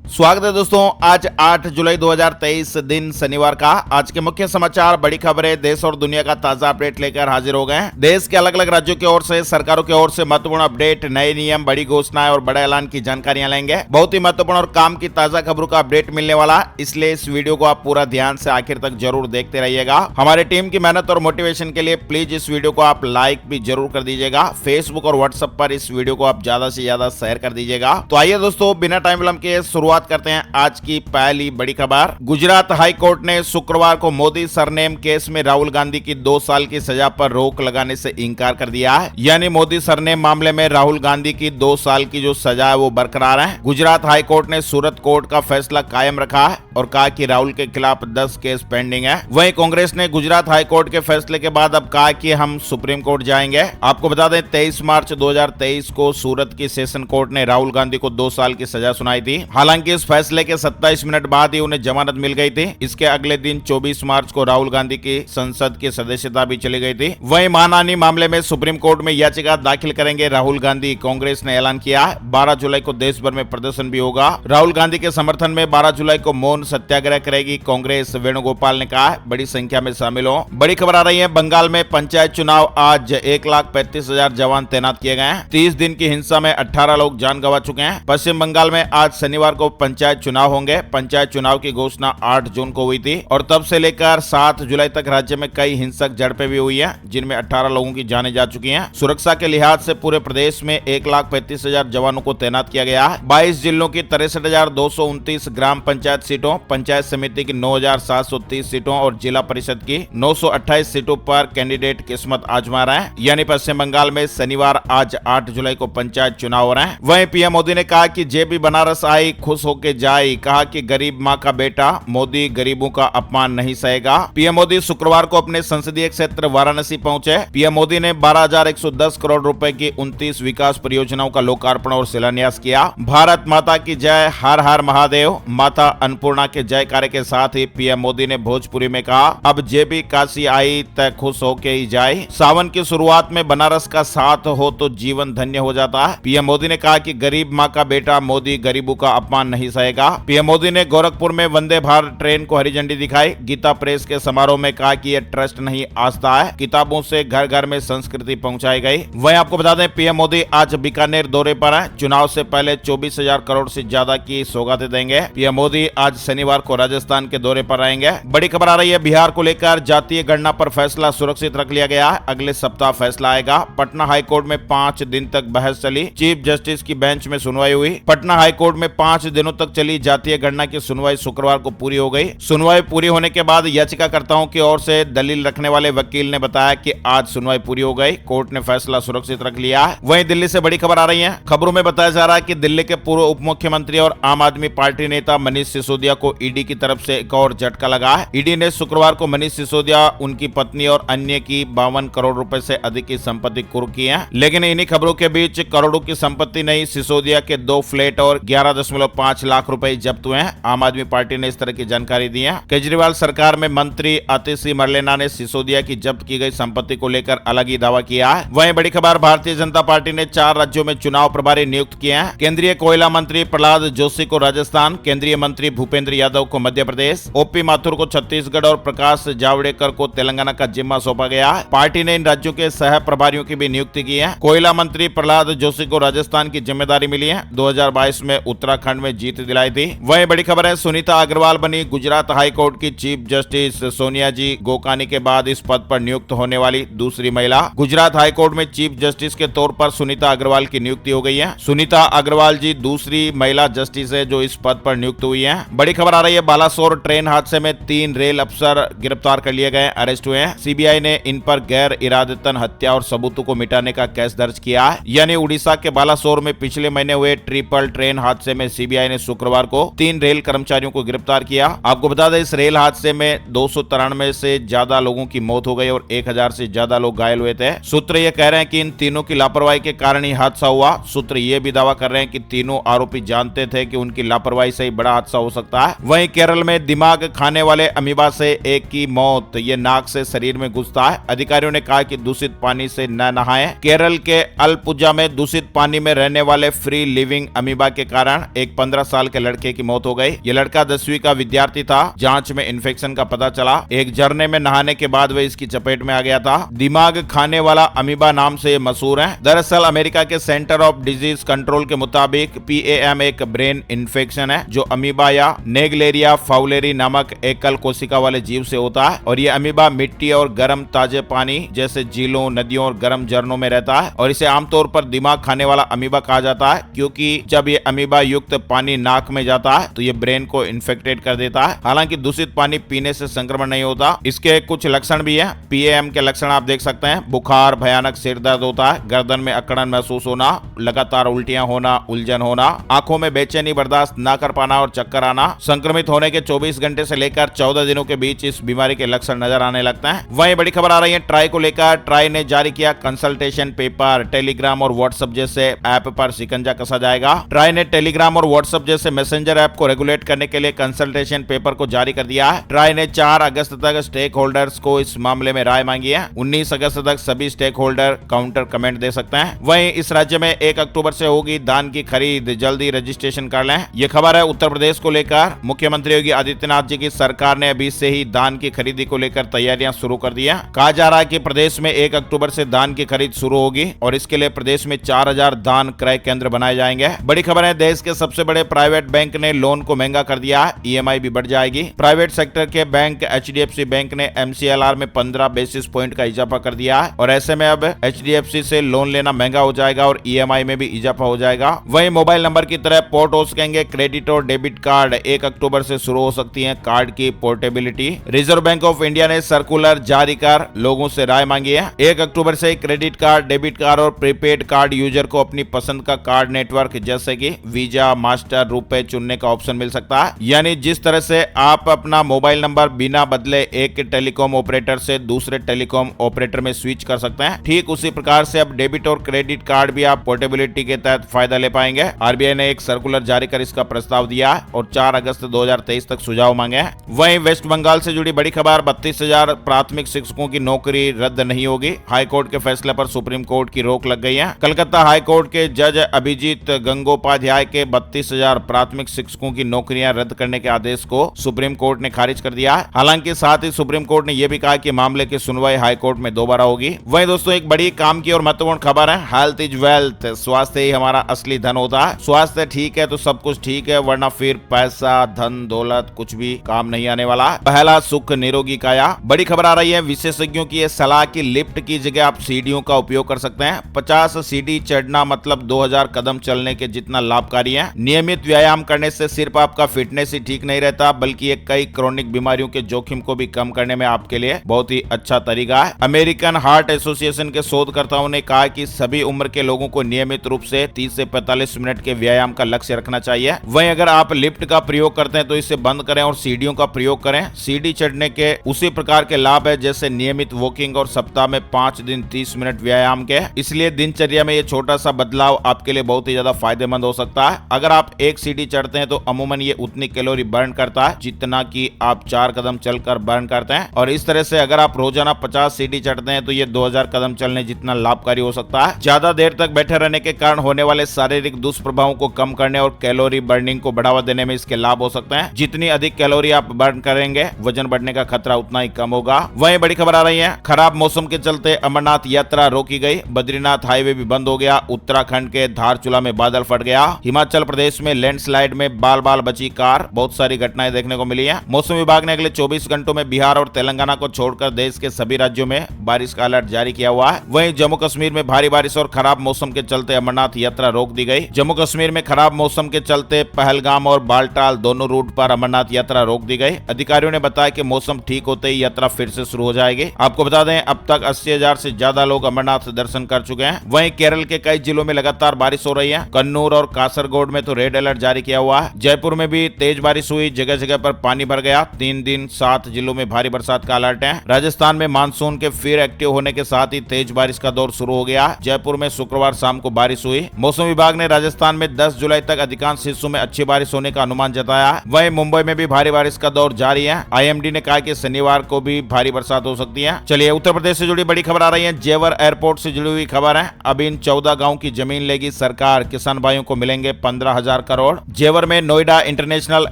स्वागत है दोस्तों। आज 8 जुलाई 2023 दिन शनिवार का आज के मुख्य समाचार, बड़ी खबरें, देश और दुनिया का ताजा अपडेट लेकर हाजिर हो गए हैं। देश के अलग अलग राज्यों की ओर से, सरकारों की ओर से महत्वपूर्ण अपडेट, नए नियम, बड़ी घोषणाएं और बड़े ऐलान की जानकारियां लेंगे। बहुत ही महत्वपूर्ण और काम की ताजा खबरों का अपडेट मिलने वाला, इसलिए इस वीडियो को आप पूरा ध्यान से आखिर तक जरूर देखते रहिएगा। हमारे टीम की मेहनत और मोटिवेशन के लिए प्लीज इस वीडियो को आप लाइक भी जरूर कर दीजिएगा। फेसबुक और व्हाट्सएप पर इस वीडियो को आप ज्यादा से ज्यादा शेयर कर दीजिएगा। तो आइए दोस्तों, बिना टाइम विलंब के शुरुआत करते हैं आज की पहली बड़ी खबर। गुजरात हाई कोर्ट ने शुक्रवार को मोदी सरनेम केस में राहुल गांधी की 2 साल की सजा पर रोक लगाने से इंकार कर दिया है। यानी मोदी सरनेम मामले में राहुल गांधी की 2 साल की जो सजा है वो बरकरार है। गुजरात हाई कोर्ट ने सूरत कोर्ट का फैसला कायम रखा है और कहा कि राहुल के खिलाफ 10 केस पेंडिंग है। वहीं कांग्रेस ने गुजरात हाई कोर्ट के फैसले के बाद अब कहा कि हम सुप्रीम कोर्ट जाएंगे। आपको बता दें, 23 मार्च 2023 को सूरत की सेशन कोर्ट ने राहुल गांधी को 2 साल की सजा सुनाई थी। हालांकि इस फैसले के 27 मिनट बाद ही उन्हें जमानत मिल गई थी। इसके अगले दिन 24 मार्च को राहुल गांधी की संसद की सदस्यता भी चली गई थी। वहीं मानहानि मामले में सुप्रीम कोर्ट में याचिका दाखिल करेंगे राहुल गांधी, कांग्रेस ने ऐलान किया। 12 जुलाई को देश भर में प्रदर्शन भी होगा। राहुल गांधी के समर्थन में 12 जुलाई को मौन सत्याग्रह करेगी कांग्रेस, वेणुगोपाल ने कहा। बड़ी संख्या में शामिल हो। बड़ी खबर आ रही है, बंगाल में पंचायत चुनाव आज 1,35,000 जवान तैनात किए गए हैं। 30 दिन की हिंसा में 18 लोग जान गंवा चुके हैं। पश्चिम बंगाल में आज शनिवार को पंचायत चुनाव होंगे। पंचायत चुनाव की घोषणा 8 जून को हुई थी और तब से लेकर 7 जुलाई तक राज्य में कई हिंसक झड़पें भी हुई हैं, जिनमें 18 लोगों की जानें जा चुकी हैं। सुरक्षा के लिहाज से पूरे प्रदेश में 1,35,000 जवानों को तैनात किया गया है। 22 जिलों की 63,229 ग्राम पंचायत सीटों, पंचायत समिति की 9,730 सीटों और जिला परिषद की 928 सीटों पर कैंडिडेट किस्मत आजमा रहे हैं। यानी पश्चिम बंगाल में शनिवार आज 8 जुलाई को पंचायत चुनाव हो रहे हैं। वहीं पीएम मोदी ने कहा कि जे भी बनारस आई खुश होके जाए। कहा कि गरीब माँ का बेटा मोदी गरीबों का अपमान नहीं सहेगा। पीएम मोदी शुक्रवार को अपने संसदीय क्षेत्र वाराणसी पहुंचे। पीएम मोदी ने 12,110 करोड़ रुपए की 29 विकास परियोजनाओं का लोकार्पण और शिलान्यास किया। भारत माता की जय, हर हर महादेव, माता अन्नपूर्णा के जयकारे के साथ ही पीएम मोदी ने भोजपुरी में कहा, अब जे भी काशी आई तय खुश होके ही जाए। सावन की शुरुआत में बनारस का साथ हो तो जीवन धन्य हो जाता है। पीएम मोदी ने कहा कि गरीब माँ का बेटा मोदी गरीबों का अपमान नहीं सहेगा। पीएम मोदी ने गोरखपुर में वंदे भारत ट्रेन को हरी झंडी दिखाई। गीता प्रेस के समारोह में कहा कि यह ट्रस्ट नहीं, आस्था है। किताबों से घर घर में संस्कृति पहुंचाई गई। वहीं आपको बता दें, पीएम मोदी आज बीकानेर दौरे पर हैं। चुनाव से पहले 24,000 करोड़ से ज्यादा की सौगातें देंगे। पीएम मोदी आज शनिवार को राजस्थान के दौरे पर रहेंगे। बड़ी खबर आ रही है, बिहार को लेकर जातीय गणना पर फैसला सुरक्षित रख लिया गया है। अगले सप्ताह फैसला आएगा। पटना हाईकोर्ट में 5 दिन तक बहस चली। चीफ जस्टिस की बेंच में सुनवाई हुई। पटना हाईकोर्ट में 5 दिनों तक चली जातीय गणना की सुनवाई शुक्रवार को पूरी हो गई। सुनवाई पूरी होने के बाद याचिकाकर्ताओं की ओर से दलील रखने वाले वकील ने बताया कि आज सुनवाई पूरी हो गई। कोर्ट ने फैसला सुरक्षित रख लिया है। वहीं दिल्ली से बड़ी खबर आ रही है। खबरों में बताया जा रहा है कि दिल्ली के पूर्व उप मुख्यमंत्री और आम आदमी पार्टी नेता मनीष सिसोदिया को ईडी की तरफ से एक और झटका लगा है। ईडी ने शुक्रवार को मनीष सिसोदिया, उनकी पत्नी और अन्य की 52 करोड़ रुपए से अधिक की संपत्ति कुर्क की है। लेकिन इन्हीं खबरों के बीच करोड़ों की संपत्ति नहीं, सिसोदिया के 2 फ्लैट और 11.5 लाख रुपए जब्त हुए हैं। आम आदमी पार्टी ने इस तरह की जानकारी दी है। केजरीवाल सरकार में मंत्री आतिशी मरलेना ने सिसोदिया की जब्त की गई संपत्ति को लेकर अलग ही दावा किया है। वहीं बड़ी खबर, भारतीय जनता पार्टी ने 4 राज्यों में चुनाव प्रभारी नियुक्त किए हैं। केंद्रीय कोयला मंत्री प्रहलाद जोशी को राजस्थान, केंद्रीय मंत्री भूपेंद्र यादव को मध्य प्रदेश, ओपी माथुर को छत्तीसगढ़ और प्रकाश जावड़ेकर को तेलंगाना का जिम्मा सौंपा गया है। पार्टी ने इन राज्यों के सह प्रभारियों की भी नियुक्ति की है। कोयला मंत्री प्रहलाद जोशी को राजस्थान की जिम्मेदारी मिली है। 2022 में उत्तराखंड में जीत दिलाई थी। वहीं बड़ी खबर है, सुनीता अग्रवाल बनी गुजरात हाई कोर्ट की चीफ जस्टिस। सोनिया जी गोकानी के बाद इस पद पर नियुक्त होने वाली दूसरी महिला। गुजरात हाई कोर्ट में चीफ जस्टिस के तौर पर सुनीता अग्रवाल की नियुक्ति हो गई है। सुनीता अग्रवाल जी दूसरी महिला जस्टिस है जो इस पद पर नियुक्त हुई है। बड़ी खबर आ रही है, बालासोर ट्रेन हादसे में 3 रेल अफसर गिरफ्तार कर लिए गए, अरेस्ट हुए हैं। सीबीआई ने इन पर गैर इरादतन हत्या और सबूतों को मिटाने का केस दर्ज किया है। यानी उड़ीसा के बालासोर में पिछले महीने हुए ट्रिपल ट्रेन हादसे में सीबीआई ने शुक्रवार को 3 रेल कर्मचारियों को गिरफ्तार किया। आपको बता दें, इस रेल हादसे में 293 से ज्यादा लोगों की मौत हो गई और 1000 से ज्यादा लोग घायल हुए थे। सूत्र ये कह रहे हैं कि इन तीनों की लापरवाही के कारण ही हादसा हुआ। सूत्र ये भी दावा कर रहे हैं कि तीनों आरोपी जानते थे कि उनकी लापरवाही से ही बड़ा हादसा हो सकता है। वहीं केरल में दिमाग खाने वाले अमीबा से एक की मौत, ये नाक से शरीर में घुसता है। अधिकारियों ने कहा कि दूषित पानी से न नहाएं। केरल के अलपुजा में दूषित पानी में रहने वाले फ्री लिविंग अमीबा के कारण एक 15 15 साल के लड़के की मौत हो गई। ये लड़का 10वीं का विद्यार्थी था। जांच में इन्फेक्शन का पता चला। एक झरने में नहाने के बाद वह इसकी चपेट में आ गया था। दिमाग खाने वाला अमीबा नाम से ये मशहूर है। दरअसल अमेरिका के सेंटर ऑफ डिजीज कंट्रोल के मुताबिक PAM एक ब्रेन इन्फेक्शन है जो अमीबा या नेगलेरिया फाउलेरी नामक एकल कोशिका वाले जीव से होता है। और ये अमीबा मिट्टी और गर्म ताजे पानी जैसे झीलों, नदियों और गर्म झरनों में रहता है। और इसे आमतौर पर दिमाग खाने वाला अमीबा कहा जाता है, क्योंकि जब ये अमीबा युक्त पानी नाक में जाता है तो ये ब्रेन को इन्फेक्टेड कर देता है। हालांकि दूषित पानी पीने से संक्रमण नहीं होता। इसके कुछ लक्षण भी है। PAM के लक्षण आप देख सकते हैं। बुखार, भयानक सिर दर्द होता है, गर्दन में अकड़न महसूस होना, लगातार उल्टियां होना, उलझन होना, आंखों में बेचैनी बर्दाश्त न कर पाना और चक्कर आना। संक्रमित होने के 24 घंटे से लेकर 14 दिनों के बीच इस बीमारी के लक्षण नजर आने लगते हैं। वहीं बड़ी खबर आ रही है ट्राई को लेकर। ट्राई ने जारी किया कंसल्टेशन पेपर। टेलीग्राम और व्हाट्सएप जैसे ऐप पर शिकंजा कसा जाएगा। ट्राई ने टेलीग्राम और व्हाट्सएप जैसे मैसेंजर ऐप को रेगुलेट करने के लिए कंसल्टेशन पेपर को जारी कर दिया है। ट्राई ने 4 अगस्त तक स्टेक होल्डर्स को इस मामले में राय मांगी है। 19 अगस्त तक सभी स्टेक होल्डर काउंटर कमेंट दे सकते हैं। वहीं इस राज्य में 1 अक्टूबर से होगी धान की खरीद, जल्दी रजिस्ट्रेशन कर लें। ये खबर है उत्तर प्रदेश को लेकर। मुख्यमंत्री योगी आदित्यनाथ जी की सरकार ने अभी से ही धान की खरीदी को लेकर तैयारियां शुरू कर दी है। कहा जा रहा है कि प्रदेश में 1 अक्टूबर से धान की खरीद शुरू होगी और इसके लिए प्रदेश में 4000 धान क्रय केंद्र बनाए जाएंगे। बड़ी खबर है देश के सबसे बड़े प्राइवेट बैंक ने लोन को महंगा कर दिया है। EMI भी बढ़ जाएगी। प्राइवेट सेक्टर के बैंक HDFC बैंक ने MCLR में 15 बेसिस पॉइंट का इजाफा कर दिया है और ऐसे में अब HDFC से लोन लेना महंगा हो जाएगा और EMI में भी इजाफा हो जाएगा। वहीं मोबाइल नंबर की तरह पोर्ट हो सकेंगे क्रेडिट और डेबिट कार्ड। 1 अक्टूबर से शुरू हो सकती है कार्ड की portability. Reserve bank of India ने सर्कुलर जारी कर लोगों से राय मांगी है। 1 अक्टूबर से क्रेडिट कार्ड, डेबिट कार्ड और प्रीपेड कार्ड यूजर को अपनी पसंद का कार्ड नेटवर्क जैसे कि वीजा, मास्टर, रुपए चुनने का ऑप्शन मिल सकता है। यानी जिस तरह से आप अपना मोबाइल नंबर बिना बदले एक टेलीकॉम ऑपरेटर से दूसरे टेलीकॉम ऑपरेटर में स्विच कर सकते हैं, ठीक उसी प्रकार से अब डेबिट और क्रेडिट कार्ड भी आप पोर्टेबिलिटी के तहत फायदा ले पाएंगे। RBI ने एक सर्कुलर जारी कर इसका प्रस्ताव दिया और 4 अगस्त 2023 तक सुझाव मांगे। वहीं वेस्ट बंगाल से जुड़ी बड़ी खबर। 32,000 प्राथमिक शिक्षकों की नौकरी रद्द नहीं होगी। हाईकोर्ट के फैसले पर सुप्रीम कोर्ट की रोक लग गई है। कलकत्ता हाईकोर्ट के जज अभिजीत गंगोपाध्याय के 32,000 प्राथमिक शिक्षकों की नौकरियां रद्द करने के आदेश को सुप्रीम कोर्ट ने खारिज कर दिया। हालांकि साथ ही सुप्रीम कोर्ट ने यह भी कहा कि मामले की सुनवाई हाईकोर्ट में दोबारा होगी। वहीं दोस्तों एक बड़ी काम की और महत्वपूर्ण खबर है। Health is wealth. स्वास्थ्य ही हमारा असली धन होता है। स्वास्थ्य ठीक है तो सब कुछ ठीक है, वरना फिर पैसा, धन, दौलत कुछ भी काम नहीं आने वाला। पहला सुख निरोगी काया। बड़ी खबर आ रही है विशेषज्ञों की यह सलाह कि लिफ्ट की जगह आप सीढ़ियों का उपयोग कर सकते हैं। 50 सीढ़ी चढ़ना मतलब 2000 कदम चलने के जितना लाभकारी है। नियमित व्यायाम करने से सिर्फ आपका फिटनेस ही ठीक नहीं रहता, बल्कि ये कई क्रोनिक बीमारियों के जोखिम को भी कम करने में आपके लिए बहुत ही अच्छा तरीका है। अमेरिकन हार्ट एसोसिएशन के शोधकर्ताओं ने कहा कि सभी उम्र के लोगों को नियमित रूप से 30 से 45 मिनट के व्यायाम का लक्ष्य रखना चाहिए। वहीं अगर आप लिफ्ट का प्रयोग करते हैं तो इसे बंद करें और सीढ़ियों का प्रयोग करें। सीढ़ी चढ़ने के उसी प्रकार के लाभ है जैसे नियमित वॉकिंग और सप्ताह में 5 दिन 30 मिनट व्यायाम के। इसलिए दिनचर्या में ये छोटा सा बदलाव आपके लिए बहुत ही ज्यादा फायदेमंद हो सकता है। अगर आप एक सीढ़ी चढ़ते हैं तो अमूमन ये उतनी कैलोरी बर्न करता है जितना कि आप 4 कदम चलकर बर्न करते हैं। और इस तरह से अगर आप रोजाना 50 सीढ़ी चढ़ते हैं तो ये 2000 कदम चलने जितना लाभकारी हो सकता है। ज्यादा देर तक बैठे रहने के कारण होने वाले शारीरिक दुष्प्रभावों को कम करने और कैलोरी बर्निंग को बढ़ावा देने में इसके लाभ हो सकते हैं। जितनी अधिक कैलोरी आप बर्न करेंगे, वजन बढ़ने का खतरा उतना ही कम होगा। वहीं बड़ी खबर आ रही है खराब मौसम के चलते अमरनाथ यात्रा रोकी गई। बद्रीनाथ हाईवे भी बंद हो गया। उत्तराखंड के धारचूला में बादल फट गया। हिमाचल प्रदेश में लैंडस्लाइड में बाल बाल बची कार। बहुत सारी घटनाएं देखने को मिली है। मौसम विभाग ने अगले 24 घंटों में बिहार और तेलंगाना को छोड़कर देश के सभी राज्यों में बारिश का अलर्ट जारी किया हुआ है। वहीं जम्मू कश्मीर में भारी बारिश और खराब मौसम के चलते अमरनाथ यात्रा रोक दी गई। जम्मू कश्मीर में खराब मौसम के चलते पहलगाम और बालटाल दोनों रूट पर अमरनाथ यात्रा रोक दी गई। अधिकारियों ने बताया कि मौसम ठीक होते ही यात्रा फिर से शुरू हो जाएगी। आपको बता दें अब तक 80,000 से ज्यादा लोग अमरनाथ दर्शन कर चुके हैं। वहीं केरल के कई जिलों में लगातार बारिश हो रही है। कन्नूर और कासरगोड में तो रेड अलर्ट जारी किया हुआ है। जयपुर में भी तेज बारिश हुई, जगह जगह पर पानी भर गया। 3 दिन 7 जिलों में भारी बरसात का अलर्ट है। राजस्थान में मानसून के फिर एक्टिव होने के साथ ही तेज बारिश का दौर शुरू हो गया। जयपुर में शुक्रवार शाम को बारिश हुई। मौसम विभाग ने राजस्थान में 10 जुलाई तक अधिकांश हिस्सों में अच्छी बारिश होने का अनुमान जताया। वहीं मुंबई में भी भारी बारिश का दौर जारी है। IMD ने कहा कि शनिवार को भी भारी बरसात हो सकती है। चलिए उत्तर प्रदेश से जुड़ी बड़ी खबर आ रही है। जेवर एयरपोर्ट से जुड़ी हुई खबर है। अब इन 14 गांव की जमीन लेगी सरकार। किसान भाइयों को मिलेंगे 15,000 करोड़। जेवर में नोएडा इंटरनेशनल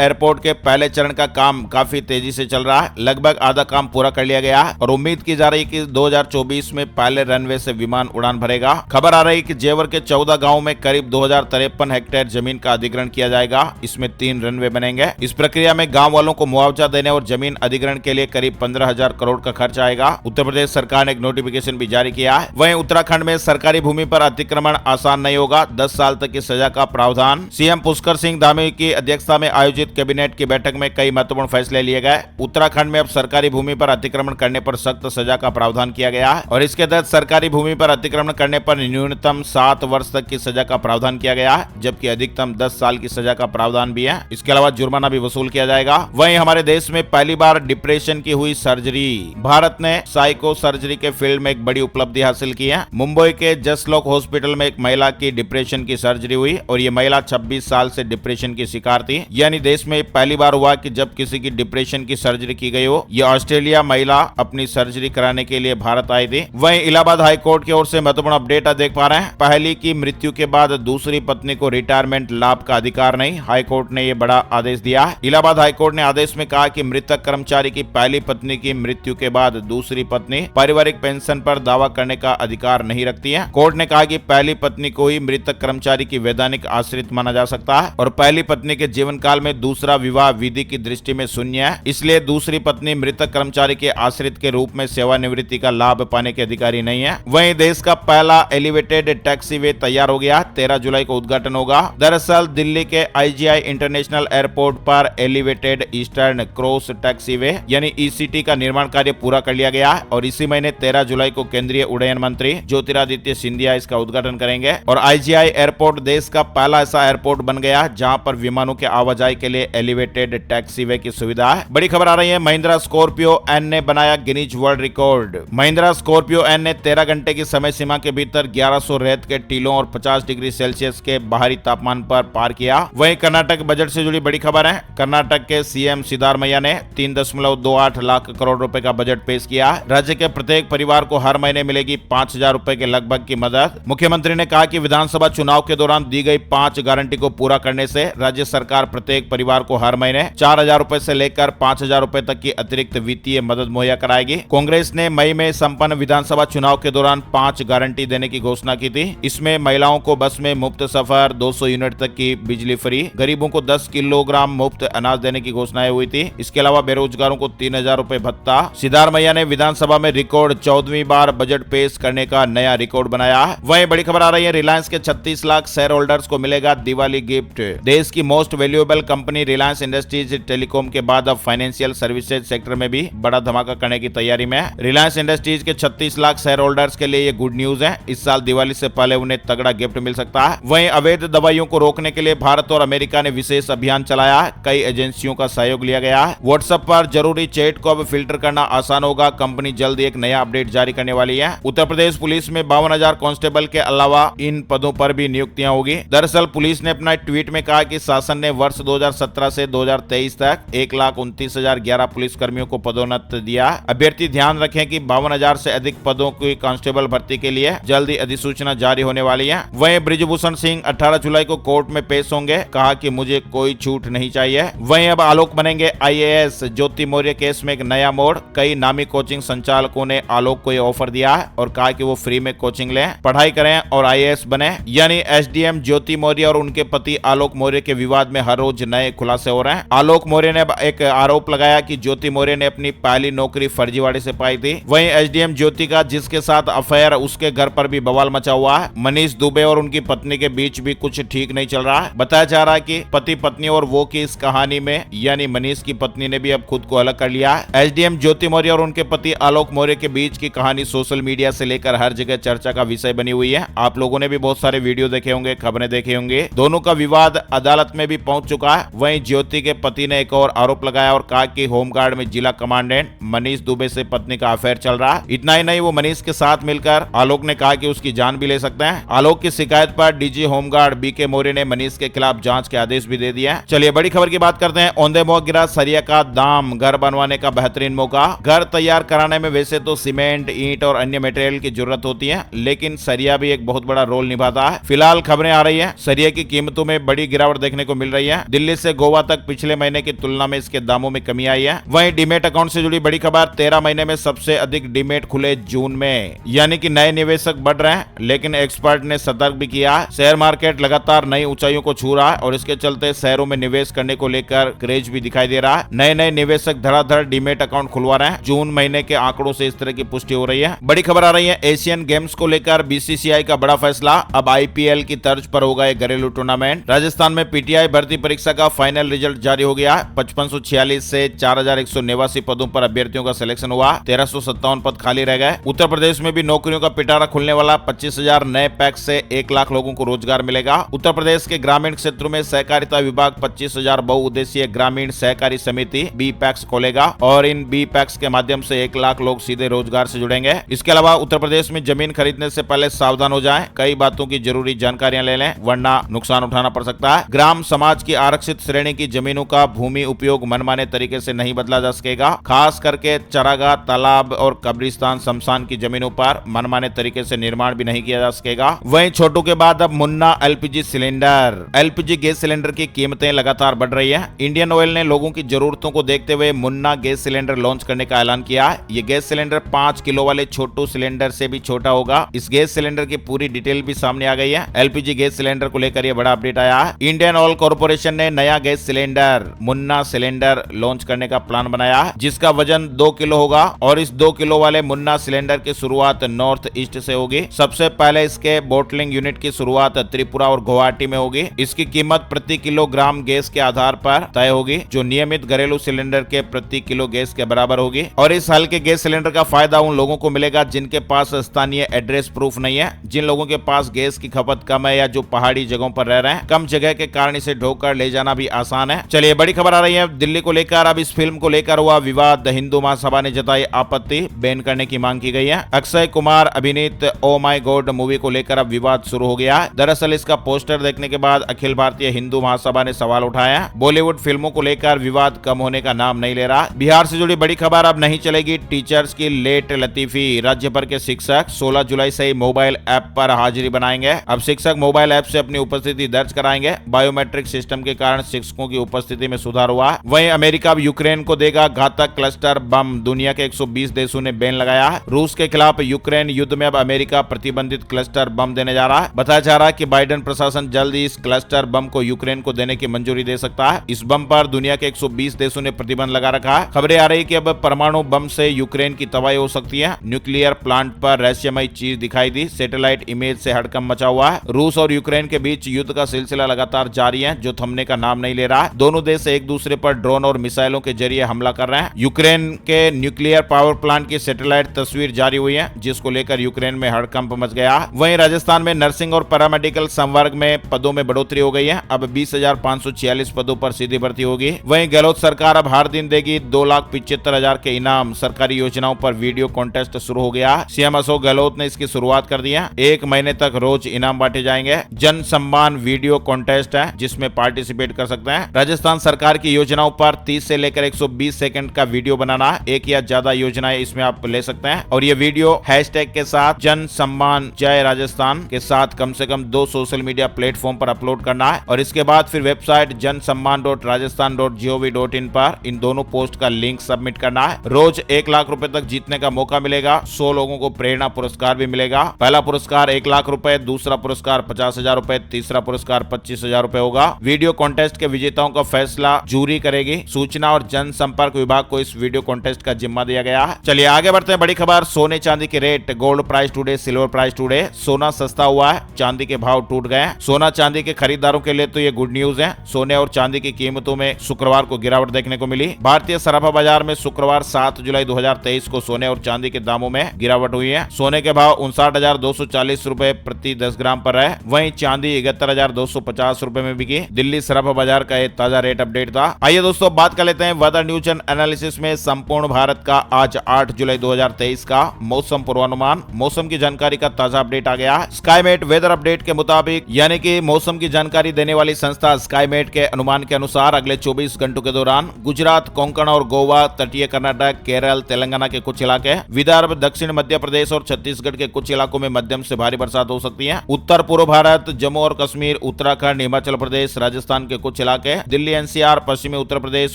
एयरपोर्ट के पहले चरण का काम काफी तेजी से चल रहा है, लगभग आधा काम पूरा कर लिया गया है और उम्मीद की जा रही है कि 2024 में पहले रनवे से विमान उड़ान भरेगा। खबर आ रही है कि जेवर के 14 गाँव में करीब 2053 हेक्टेयर जमीन का अधिग्रहण किया जाएगा। इसमें 3 रनवे बनेंगे। इस प्रक्रिया में गाँव वालों को मुआवजा देने और जमीन अधिग्रहण के लिए करीब 15,000 करोड़ का खर्च आएगा। उत्तर प्रदेश सरकार ने एक नोटिफिकेशन भी जारी किया है। वहीं उत्तराखंड में सरकारी भूमि पर अतिक्रमण आसान नहीं होगा, 10 साल तक की सजा का प्रावधान। सीएम पुष्कर सिंह धामी की अध्यक्षता में आयोजित कैबिनेट की बैठक में कई महत्वपूर्ण फैसले लिए गए। उत्तराखंड में अब सरकारी भूमि पर अतिक्रमण करने पर सख्त सजा का प्रावधान किया गया है और इसके तहत सरकारी भूमि पर अतिक्रमण करने पर न्यूनतम 7 वर्ष तक की सजा का प्रावधान किया गया है, जबकि अधिकतम 10 साल की सजा का प्रावधान भी है। इसके अलावा जुर्माना भी वसूल किया जाएगा। वहीं हमारे देश में पहली बार डिप्रेशन की हुई सर्जरी। भारत ने साइको सर्जरी के फील्ड में एक बड़ी उपलब्धि हासिल की है। मुंबई के जसलोक हॉस्पिटल में एक महिला की डिप्रेशन की सर्जरी हुई और ये महिला 26 साल से डिप्रेशन की शिकार थी। यानी देश में पहली बार हुआ कि जब किसी की डिप्रेशन की सर्जरी की गई हो। ये ऑस्ट्रेलिया महिला अपनी सर्जरी कराने के लिए भारत आई थी। वहीं इलाहाबाद हाईकोर्ट की ओर से महत्वपूर्ण अपडेट देख पा रहे हैं। पहली की मृत्यु के बाद दूसरी पत्नी को रिटायरमेंट लाभ का अधिकार नहीं, हाईकोर्ट ने यह बड़ा आदेश दिया। इलाहाबाद हाईकोर्ट ने आदेश में कहा कि मृतक कर्मचारी की पहली पत्नी की मृत्यु के बाद दूसरी पत्नी पारिवारिक पेंशन पर दावा करने का अधिकार नहीं रखती है। कोर्ट ने कहा कि पहली पत्नी को ही मृतक कर्मचारी की वैधानिक आश्रित माना जा सकता है और पहली पत्नी के जीवन काल में दूसरा विवाह विधि की दृष्टि में शून्य है, इसलिए दूसरी पत्नी मृतक कर्मचारी के आश्रित के रूप में सेवानिवृत्ति का लाभ पाने के अधिकारी नहीं है। वहीं देश का पहला एलिवेटेड टैक्सीवे तैयार हो गया, 13 जुलाई को उद्घाटन होगा। दरअसल दिल्ली के IGI इंटरनेशनल एयरपोर्ट पर एलिवेटेड ईस्टर्न क्रॉस टैक्सीवे यानी ECT का निर्माण कार्य पूरा कर लिया गया और इसी महीने 13 जुलाई को केंद्रीय उड्डयन मंत्री ज्योतिरादित्य सिंधिया इसका उद्घाटन करेंगे। और IGI एयरपोर्ट देश का पहला ऐसा एयरपोर्ट बन गया जहां पर विमानों के आवाजाही के लिए एलिवेटेड टैक्सीवे की सुविधा है। बड़ी खबर आ रही है, महिंद्रा स्कॉर्पियो एन ने बनाया Guinness world record. Mahindra Scorpio N ने 13 घंटे की समय सीमा के भीतर 1100 रेत के टीलों और 50 डिग्री सेल्सियस के बाहरी तापमान पर पार किया। वहीं कर्नाटक बजट से जुड़ी बड़ी खबर है। कर्नाटक के CM सिद्धारमैया ने 3.28 लाख करोड़ रुपए का बजट पेश किया। राज्य के प्रत्येक परिवार को हर महीने मिलेगी 5,000 रुपए के लगभग की मदद। मुख्यमंत्री ने कहा कि विधानसभा चुनाव के दौरान दी गई 5 गारंटी को पूरा करने से राज्य सरकार प्रत्येक परिवार को हर महीने 4,000 रुपए से लेकर 5,000 रुपए तक की अतिरिक्त वित्तीय मदद मुहैया कराएगी। कांग्रेस ने मई में संपन्न विधानसभा चुनाव के दौरान 5 गारंटी देने की घोषणा की थी। इसमें महिलाओं को बस में मुफ्त सफर, 200 यूनिट तक की बिजली फ्री, गरीबों को 10 किलोग्राम मुफ्त अनाज देने की घोषणाएं हुई थी। इसके अलावा बेरोजगारों को 3,000 रुपए भत्ता। सिद्धारमैया ने विधानसभा में रिकॉर्ड 14वीं बार बजट पेश करने का नया रिकॉर्ड बनाया। वहीं बड़ी खबर आ रही है, रिलायंस के 36 लाख शेयर होल्डर्स को मिलेगा दिवाली गिफ्ट। देश की most valuable company Reliance industries telecom के बाद अब फाइनेंशियल सर्विसेज सेक्टर में भी बड़ा धमाका करने की तैयारी में है। रिलायंस इंडस्ट्रीज के 36 लाख शेयर होल्डर्स के लिए ये गुड न्यूज है। इस साल दिवाली से पहले उन्हें तगड़ा गिफ्ट मिल सकता है। वहीं अवैध दवाइयों को रोकने के लिए भारत और अमेरिका ने विशेष अभियान चलाया है। कई एजेंसियों का सहयोग लिया गया है। व्हाट्सएप पर जरूरी चैट को अब फिल्टर करना आसान होगा। कंपनी जल्द एक नया अपडेट जारी करने वाली है। उत्तर प्रदेश पुलिस में 52,000 कांस्टेबल के अलावा इन पदों पर भी नियुक्तियां होगी। दरअसल पुलिस ने अपना ट्वीट में कहा कि शासन ने वर्ष 2017 से 2023 तक 1,29,011 पुलिस कर्मियों को पदोन्नत दिया। अभ्यर्थी ध्यान रखें कि 52,000 से अधिक पदों की कांस्टेबल भर्ती के लिए जल्दी अधिसूचना जारी होने वाली है। वहीं बृजभूषण सिंह 18 जुलाई को कोर्ट में पेश होंगे, कहा कि मुझे कोई छूट नहीं चाहिए। वहीं अब आलोक बनेंगे IAS। ज्योति मौर्य केस में एक नया मोड़। कई नामी कोचिंग संचालकों ने आलोक को यह ऑफर दिया है और कहा कि वो फ्री में कोचिंग लें, पढ़ाई करें और IAS बने। यानी SDM ज्योति मौर्य और उनके पति आलोक मौर्य के विवाद में हर रोज नए खुलासे हो रहे हैं। आलोक मौर्य ने एक आरोप लगाया कि ज्योति मौर्य ने अपनी पहली नौकरी फर्जीवाड़े से पाई थी। वहीं SDM ज्योति का जिसके साथ अफेयर, उसके घर पर भी बवाल मचा हुआ है। मनीष दुबे और उनकी पत्नी के बीच भी कुछ ठीक नहीं चल रहा है। बताया जा रहा है कि पति पत्नी और वो की इस कहानी में यानी मनीष की पत्नी ने भी अब खुद को अलग कर लिया है। SDM ज्योति मौर्य और उनके पति आलोक मौर्य के बीच की कहानी सोशल मीडिया से लेकर हर जगह चर्चा का विषय बनी हुई है। आप लोगों ने भी बहुत सारे वीडियो देखे होंगे, खबरें देखे होंगे। दोनों का विवाद अदालत में भी पहुंच चुका है। वहीं ज्योति के पति ने एक और आरोप लगाया और कहा कि होमगार्ड में जिला कमांडेंट मनीष दुबे से पत्नी का अफेयर चल रहा है। इतना ही नहीं, वो मनीष के साथ मिलकर आलोक ने कहा कि उसकी जान भी ले सकते हैं। आलोक की शिकायत पर DG होमगार्ड BK मौर्य ने मनीष के खिलाफ जांच के आदेश भी दे दिए हैं। चलिए बड़ी खबर की बात करते हैं। औंधे मुंह गिरा सरिया का दाम, घर बनवाने का बेहतरीन मौका। घर तैयार कराने में वैसे तो सीमेंट, ईंट और अन्य मटेरियल की जरूरत होती है, लेकिन सरिया भी एक बहुत बड़ा रोल निभाता है। फिलहाल खबरें आ रही है सरिया की कीमतों कीमतों में बड़ी गिरावट देखने को मिल रही है। दिल्ली से गोवा तक पिछले महीने की तुलना में इसके दामों में कमी आई है। वहीं डीमेट अकाउंट से जुड़ी बड़ी खबर, 13 महीने में सबसे अधिक डीमेट खुले जून में, यानी कि नए निवेशक बढ़ रहे हैं। लेकिन एक्सपर्ट ने सतर्क भी किया, शेयर मार्केट लगातार नई ऊंचाइयों को छू रहा है और इसके चलते शहरों में निवेश करने को लेकर क्रेज भी दिखाई दे रहा है। नए निवेशक धड़ाधड़ डीमेट अकाउंट खुलवा रहे हैं। जून महीने के आंकड़ों से इस तरह की पुष्टि हो रही है। बड़ी खबर आ रही है एशियन गेम्स को लेकर बीसीसीआई का बड़ा फैसला। अब आईपीएल की तर्ज पर होगा एक घरेलू टूर्नामेंट। राजस्थान में पीटीआई भर्ती परीक्षा का फाइनल रिजल्ट जारी हो गया। 5546 से 4189 पदों पर अभ्यर्थियों का सिलेक्शन हुआ। 1357 पद खाली रह गए। उत्तर प्रदेश में भी नौकरियों का पिटारा खुलने वाला। 25,000 नए पैक्स से 1 लाख लोगों को रोजगार मिलेगा। उत्तर प्रदेश के ग्रामीण क्षेत्रों में सहकारिता विभाग 25,000 बहुउद्देशीय ग्रामीण सहकारी समिति बी पैक्स खोलेगा और इन बी पैक्स के माध्यम से 1 लाख लोग सीधे रोजगार से जुड़ेंगे। इसके अलावा उत्तर प्रदेश में जमीन खरीदने से पहले सावधान हो जाएं। कई बातों की जरूरी जानकारियां ले लें, वरना नुकसान उठाना पड़ सकता है। ग्राम समाज की आरक्षित श्रेणी की जमीनों का भूमि उपयोग मनमाने तरीके से नहीं बदला जा सकेगा। खास करके चरागाह, तालाब और कब्रिस्तान, शमशान की जमीनों पर मनमाने तरीके से निर्माण भी नहीं किया जा सकेगा। वहीं छोटू के बाद अब Munna LPG cylinder. LPG gas cylinder की कीमतें लगातार बढ़ रही है। इंडियन ऑयल ने लोगों की जरूरतों को देखते हुए मुन्ना गैस सिलेंडर लॉन्च करने का ऐलान किया है। ये गैस सिलेंडर 5 किलो वाले छोटू सिलेंडर से भी छोटा होगा। इस गैस सिलेंडर की पूरी डिटेल भी सामने आ गई है। एलपीजी गैस सिलेंडर को लेकर यह बड़ा अपडेट आया है। इंडियन ऑयल कॉर्पोरेशन ने नया gas cylinder Munna cylinder launch करने का प्लान बनाया है, जिसका वजन 2 किलो होगा और इस 2 किलो वाले मुन्ना सिलेंडर की शुरुआत नॉर्थ ईस्ट से होगी। सबसे पहले इसके बोटलिंग यूनिट की शुरुआत त्रिपुरा और गुवाहाटी में होगी। इसकी कीमत प्रति किलोग्राम गैस के आधार पर तय होगी, जो नियमित घरेलू सिलेंडर के प्रति किलो गैस के बराबर होगी। और इस हल्के गैस सिलेंडर का फायदा उन लोगों को मिलेगा जिनके पास स्थानीय एड्रेस प्रूफ नहीं है। जिन लोगों के पास गैस की खपत कम है या जो पहाड़ी जगहों पर रह रहे हैं, कम जगह के कारण इसे ढोकर ले जाना भी आसान है। चलिए बड़ी खबर आ रही है दिल्ली को लेकर। अब इस फिल्म को लेकर हुआ विवाद। हिंदू महासभा ने जताई आपत्ति, बैन करने की मांग की गई है। अक्षय कुमार अभिनीत ओ माय गॉड मूवी को लेकर अब विवाद शुरू हो गया है। दरअसल इसका पोस्टर देखने के बाद अखिल भारतीय हिंदू महासभा ने सवाल उठाया। बॉलीवुड फिल्मों को लेकर विवाद कम होने का नाम नहीं ले रहा। बिहार से जुड़ी बड़ी खबर, अब नहीं चलेगी टीचर्स की लेट लतीफी। राज्य भर के शिक्षक 16 जुलाई से ही मोबाइल ऐप पर हाजिरी बनाएंगे। अब शिक्षक मोबाइल ऐप से अपनी उपस्थिति दर्ज कराएंगे। बायोमेट्रिक सिस्टम के कारण शिक्षकों की उपस्थिति में सुधार हुआ। वहीं अमेरिका अब यूक्रेन को देगा घातक क्लस्टर बम। दुनिया के 120 देशों ने बैन लगाया है। रूस के खिलाफ यूक्रेन युद्ध में अब अमेरिका प्रतिबंधित क्लस्टर बम देने जा रहा है। बताया जा रहा है कि बाइडेन प्रशासन जल्द ही इस क्लस्टर बम को यूक्रेन को देने की मंजूरी दे सकता है। इस बम पर दुनिया के 120 देशों ने प्रतिबंध लगा रखा है। खबरें आ रही कि अब परमाणु बम से यूक्रेन की तबाही हो सकती है। न्यूक्लियर प्लांट पर रहस्यमय चीज दिखाई दी। सैटेलाइट इमेज से हड़कंप मचा हुआ है। रूस और यूक्रेन के बीच युद्ध का सिलसिला लगातार जारी है, जो थमने का नाम नहीं ले रहा। दोनों देश एक दूसरे पर ड्रोन और मिसाइलों के जरिए हमला कर रहे हैं। यूक्रेन के न्यूक्लियर पावर प्लांट की सैटेलाइट तस्वीर जारी हुई है, जिसको लेकर यूक्रेन में हड़कंप मच गया। वहीं राजस्थान में नर्सिंग और पैरामेडिकल संवर्ग में पदों में बढ़ोतरी हो गई है। अब 20,546 पदों पर सीधी भर्ती होगी। वहीं गहलोत सरकार अब हर दिन देगी 2,75,000 के इनाम। सरकारी योजनाओं पर वीडियो कॉन्टेस्ट शुरू हो गया। सीएम अशोक गहलोत ने इसकी शुरुआत कर दी है। 1 महीने तक रोज इनाम बांटे जाएंगे। जन सम्मान वीडियो कॉन्टेस्ट है, जिसमें पार्टिसिपेट कर सकते हैं। राजस्थान सरकार की योजनाओं पर 30 से लेकर 120 सेकंड का वीडियो बनाना। एक या ज्यादा योजनाएं इसमें आप ले सकते हैं और ये वीडियो हैशटैग के साथ जन सम्मान जय राजस्थान के साथ कम से कम 2 सोशल मीडिया प्लेटफॉर्म पर अपलोड करना है और इसके बाद फिर वेबसाइट jansamman.rajasthan.gov.in पर इन दोनों पोस्ट का लिंक सबमिट करना है। रोज 1 लाख रुपए तक जीतने का मौका मिलेगा। 100 लोगों को प्रेरणा पुरस्कार भी मिलेगा। पहला पुरस्कार 1 लाख रुपए, दूसरा पुरस्कार 50,000 रुपए, तीसरा पुरस्कार 25,000 रुपए होगा। वीडियो कॉन्टेस्ट के विजेताओं का फैसला जूरी करेगी। सूचना और जनसंपर्क विभाग को इस वीडियो कॉन्टेस्ट का जिम्मा दिया गया है। चलिए आगे बढ़ते हैं। बड़ी खबर, सोने चांदी के rate. Gold price today, silver price today. सोना सस्ता हुआ है, चांदी के भाव टूट गए। सोना चांदी के खरीदारों के लिए तो ये गुड न्यूज है। सोने और चांदी की कीमतों में शुक्रवार को गिरावट देखने को मिली। भारतीय सराफा बाजार में शुक्रवार 7 जुलाई 2023 को सोने और चांदी के दामों में गिरावट हुई है। सोने के भाव 59,240 रुपए प्रति 10 ग्राम पर है। वहीं चांदी 71,250 रुपए में बिकी। दिल्ली सराफा बाजार का एक ताजा रेट अपडेट था। आइए दोस्तों बात कर लेते हैं वेदर न्यूज एंड एनालिसिस में संपूर्ण भारत का आज 8 जुलाई 2023 का मौसम पूर्वानुमान। मौसम की जानकारी का ताजा अपडेट आ गया। स्काईमेट वेदर अपडेट के मुताबिक, यानी कि मौसम की जानकारी देने वाली संस्था स्काईमेट के अनुमान के अनुसार अगले 24 घंटों के दौरान गुजरात, कोंकण और गोवा, तटीय कर्नाटक, केरल, तेलंगाना के कुछ इलाके, विदर्भ, दक्षिण मध्य प्रदेश और छत्तीसगढ़ के कुछ इलाकों में मध्यम से भारी बरसात हो सकती है। उत्तर पूर्व भारत, जम्मू और कश्मीर, उत्तराखंड, हिमाचल प्रदेश, राजस्थान के कुछ इलाके, दिल्ली एनसीआर, पश्चिमी उत्तर प्रदेश,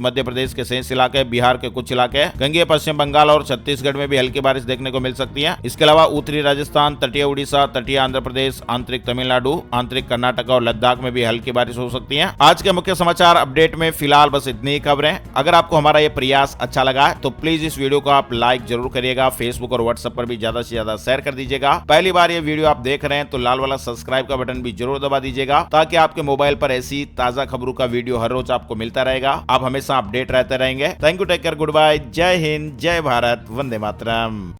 मध्य प्रदेश के शेष इलाके, बिहार के कुछ इलाके, गंगेय पश्चिम बंगाल और छत्तीसगढ़ में भी हल्की बारिश देखने को मिल सकती है। इसके अलावा उत्तरी राजस्थान, तटीय उड़ीसा, तटीय आंध्र प्रदेश, आंतरिक तमिलनाडु, आंतरिक कर्नाटक और लद्दाख में भी हल्की बारिश हो सकती है। आज के मुख्य समाचार अपडेट में फिलहाल बस इतनी ही खबरें। अगर आपको हमारा ये प्रयास अच्छा लगा तो प्लीज इस वीडियो को आप लाइक जरूर करिएगा, फेसबुक और व्हाट्सएप पर भी ज्यादा से ज्यादा शेयर कर दीजिएगा। पहली बार ये वीडियो आप देख रहे हैं तो लाल वाला सब्सक्राइब का बटन भी जरूर दबा दीजिएगा, ताकि आपके मोबाइल पर ऐसी ताजा खबरों का वीडियो हर रोज आपको मिलता रहेगा। आप हमेशा अपडेट रहते रहेंगे। Thank you, take care, goodbye, जय हिंद, जय भारत, वंदे मातरम।